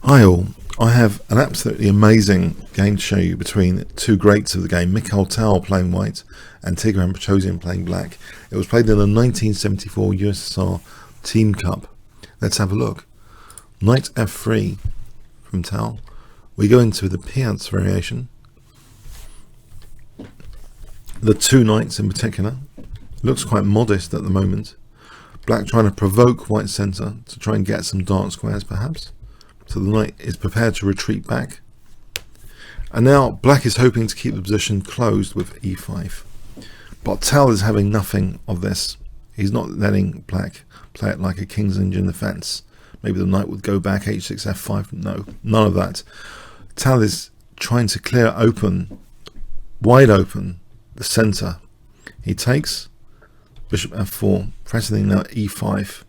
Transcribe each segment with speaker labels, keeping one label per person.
Speaker 1: Hi all, I have an absolutely amazing game to show you between two greats of the game, Mikhail Tal playing white and Tigran Petrosian playing black. It was played in the 1974 USSR Team Cup. Let's have a look. Knight f3 from Tal. We go into the Piance variation. The two knights in particular. Looks quite modest at the moment. Black trying to provoke white centre to try and get some dark squares perhaps. So the knight is prepared to retreat back. And now black is hoping to keep the position closed with e5. But Tal is having nothing of this. He's not letting black play it like a king's in defense. Maybe the knight would go back, h6, f5. No, none of that. Tal is trying to clear open, wide open, the center. He takes bishop f4, pressing now e5.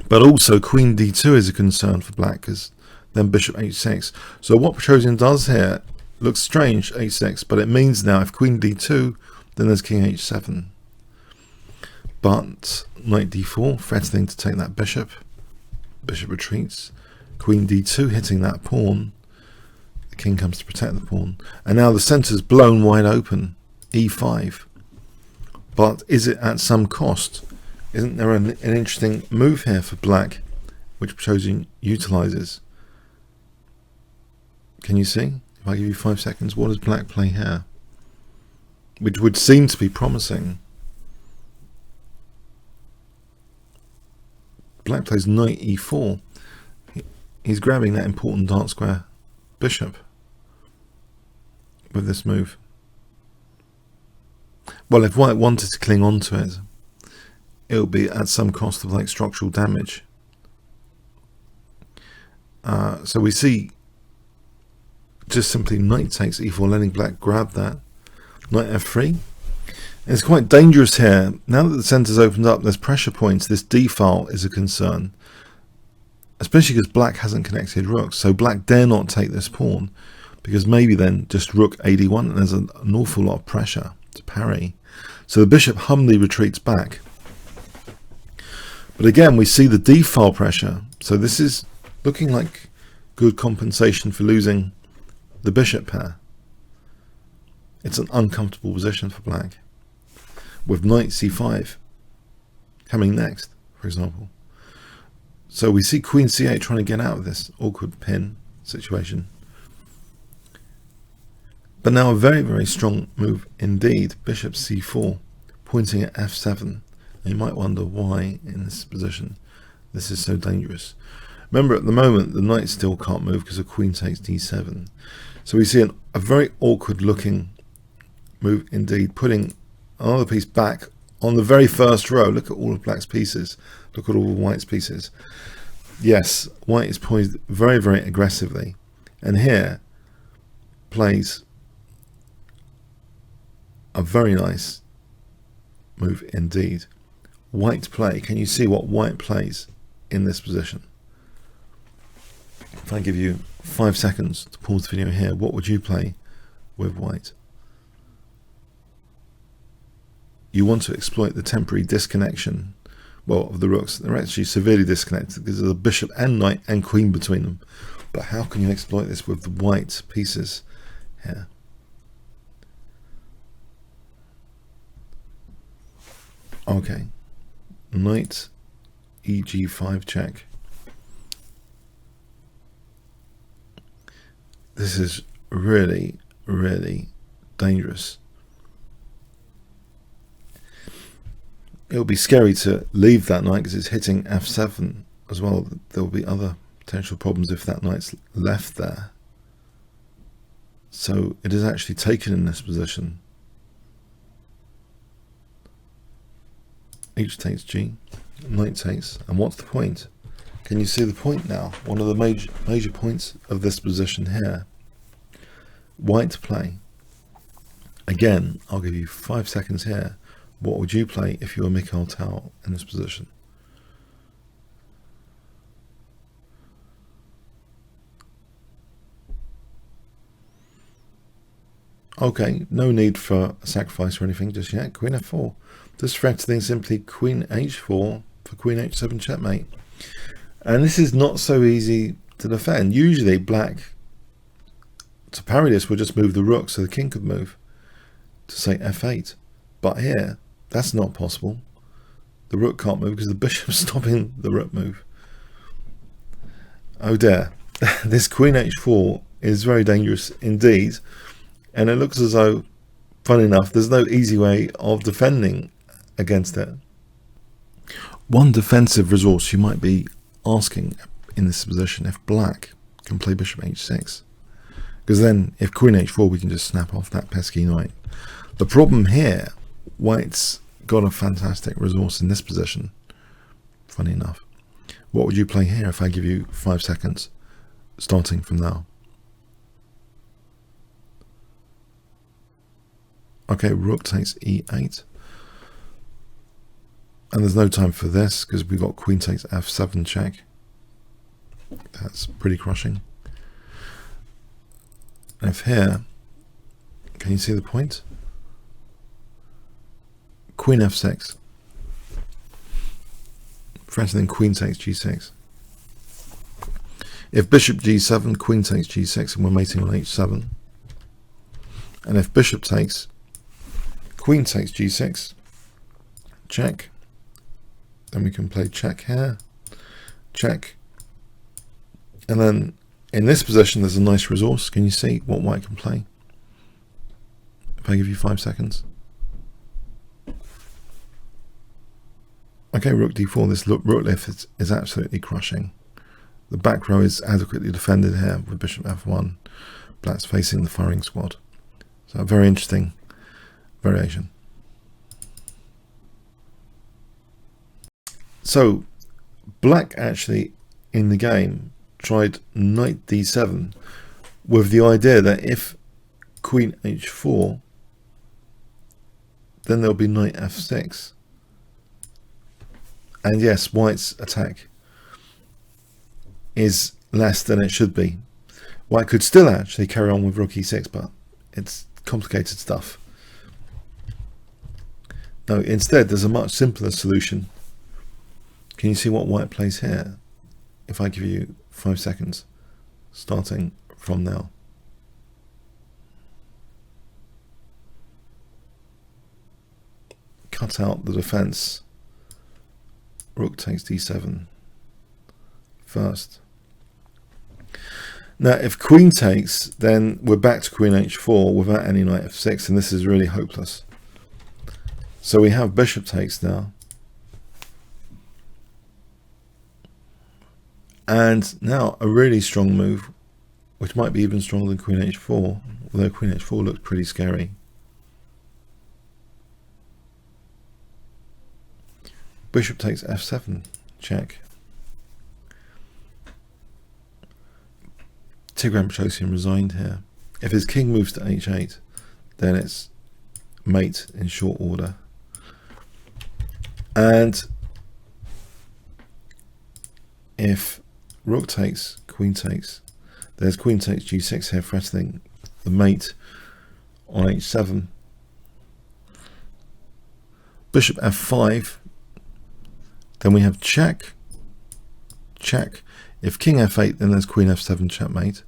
Speaker 1: But also queen d2 is a concern for black, because then bishop h6. So what Petrosian does here looks strange, h6, but it means now if queen d2, then there's king h7. But knight d4, threatening to take that bishop. Bishop retreats. Queen d2 hitting that pawn. The king comes to protect the pawn. And now the centre's blown wide open, e5. But is it at some cost? Isn't there an interesting move here for black, which Petrosian utilizes? Can you see? If I give you 5 seconds, what does black play here? Which would seem to be promising. Black plays knight e4. He's grabbing that important dark square bishop with this move. Well, if white wanted to cling on to it, it'll be at some cost of like structural damage. So we see just simply knight takes e4, letting black grab that. Knight f3. It's quite dangerous here. Now that the centre's opened up, there's pressure points. This d file is a concern, especially because black hasn't connected rooks. So black dare not take this pawn, because maybe then just rook ad1, and there's an awful lot of pressure to parry. So the bishop humbly retreats back. But again, we see the d file pressure. So this is looking like good compensation for losing the bishop pair. It's an uncomfortable position for black, with knight c5 coming next, for example. So we see queen c8 trying to get out of this awkward pin situation. But now a very, very strong move indeed. Bishop c4, pointing at f7. And you might wonder why in this position this is so dangerous. Remember, at the moment the knight still can't move because the queen takes d7. So we see a very awkward looking move indeed, putting another piece back on the very first row. Look at all of black's pieces. Look at all of white's pieces. Yes, white is poised very, very aggressively. And here plays a very nice move indeed. White play. Can you see what white plays in this position? If I give you 5 seconds to pause the video here, what would you play with white? You want to exploit the temporary disconnection, well, of the rooks. They're actually severely disconnected because there's a bishop and knight and queen between them. But how can you exploit this with the white pieces here? Okay, knight eg5 check. This is really, really dangerous. It'll be scary to leave that knight because it's hitting f7 as well. There will be other potential problems if that knight's left there. So it is actually taken in this position. H takes g, knight takes, and what's the point? Can you see the point now? One of the major points of this position here. White play. Again, I'll give you 5 seconds here. What would you play if you were Mikhail Tal in this position? Okay, no need for a sacrifice or anything just yet. Queen f4. This threatening simply queen h4 for queen h7 checkmate. And this is not so easy to defend. Usually black, to parry this, will just move the rook so the king could move to say f8. But here, that's not possible. The rook can't move because the bishop's stopping the rook move. Oh dear. This queen h4 is very dangerous indeed. And it looks as though, funny enough, there's no easy way of defending against it. One defensive resource you might be asking in this position, if black can play bishop h6. Because then, if queen h4, we can just snap off that pesky knight. The problem here, white's got a fantastic resource in this position. Funny enough. What would you play here if I give you 5 seconds, starting from now? Okay, rook takes e8. And there's no time for this because we've got queen takes f7 check. That's pretty crushing. And if here, can you see the point? Queen f6. Threatening queen takes g6. If bishop g7, queen takes g6, and we're mating on h7. And if bishop takes, queen takes g6, check. Then we can play check here, check. And then in this position, there's a nice resource. Can you see what white can play? If I give you 5 seconds. Okay, rook d4, this rook lift is absolutely crushing. The back row is adequately defended here with bishop f1. Black's facing the firing squad. So a very interesting variation. So black actually in the game tried knight d7 with the idea that if queen h4, then there'll be knight f6. And yes, white's attack is less than it should be. White could still actually carry on with rook e6, but it's complicated stuff. No, instead there's a much simpler solution. Can you see what white plays here? If I give you 5 seconds, starting from now. Cut out the defense. Rook takes d7 first. Now, if queen takes, then we're back to queen h4 without any knight f6, and this is really hopeless. So we have bishop takes now. And now a really strong move, which might be even stronger than queen h4, although queen h4 looks pretty scary. Bishop takes f7, check. Tigran Petrosian resigned here. If his king moves to h8, then it's mate in short order. And if rook takes, queen takes, there's queen takes g6 here, threatening the mate on h7. Bishop f5. Then we have check, check. If king f8, then there's queen f7 checkmate.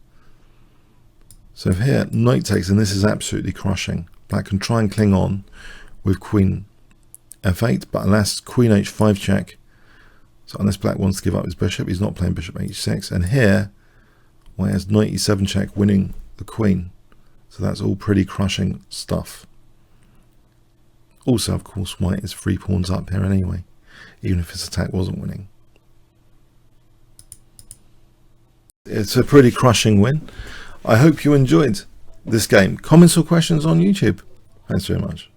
Speaker 1: So here, knight takes, and this is absolutely crushing. Black can try and cling on with queen f8, but unless queen h5 check, so unless black wants to give up his bishop, he's not playing bishop h6. And here, white has knight e7 check, winning the queen. So that's all pretty crushing stuff. Also, of course, white is 3 pawns up here anyway, even if his attack wasn't winning. It's a pretty crushing win. I hope you enjoyed this game. Comments or questions on YouTube? Thanks very much.